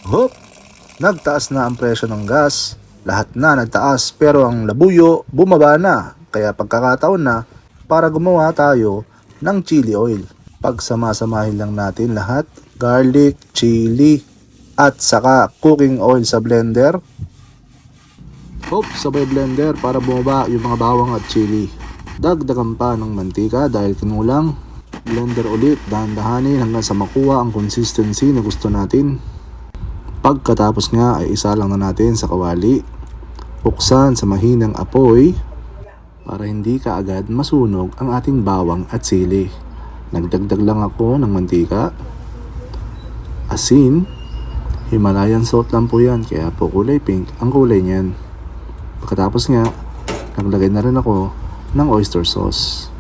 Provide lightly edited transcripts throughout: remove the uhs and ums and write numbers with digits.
Hop! Nagtaas na ang presyo ng gas. Lahat na nagtaas pero ang labuyo bumaba na. Kaya pagkakataon na para gumawa tayo ng chili oil. Pagsamasamahin lang natin lahat. Garlic, chili, at saka cooking oil sa blender. Hop! Sabay blender para bumaba yung mga bawang at chili. Dagdagan pa ng mantika dahil kinulang. Blender ulit, dahan-dahanin hanggang sa makuha ang consistency na gusto natin. Pagkatapos nga ay isa lang na natin sa kawali. Buksan sa mahinang apoy para hindi kaagad masunog ang ating bawang at sili. Nagdagdag lang ako ng mantika. Asin. Himalayan salt lang po yan kaya po kulay pink ang kulay niyan. Pagkatapos nga, naglagay na rin ako ng oyster sauce.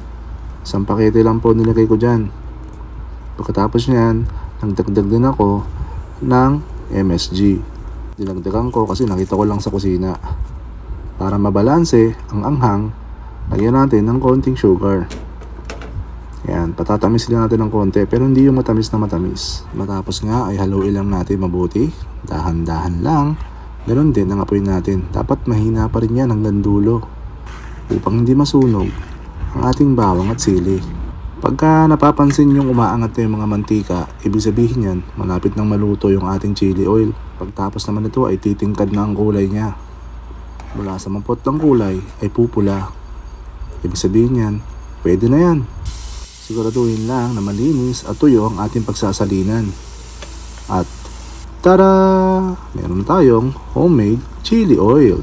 Isang pakete lang po nilagay ko dyan. Pagkatapos nyan, nagdagdag din ako ng MSG. Dinagdagan ko kasi nakita ko lang sa kusina. Para mabalanse ang anghang, lagyan natin ng konting sugar. Yan, patatamis lang natin ng konti pero hindi yung matamis na matamis. Matapos nga ay haluin lang natin mabuti. Dahan-dahan lang. Ganon din ang apoy natin. Dapat mahina pa rin yan hanggang dulo upang hindi masunog ang ating bawang at sili. Pagka napapansin yung umaangat na yung mga mantika, ibig sabihin yan, malapit nang maluto yung ating chili oil. Pagtapos naman ito ay titingkad na ang kulay niya. Mula sa mapot ng kulay ay pupula. Ibig sabihin yan, pwede na yan. Siguraduhin lang na malinis at tuyo ang ating pagsasalinan. At tada! Meron tayong homemade chili oil.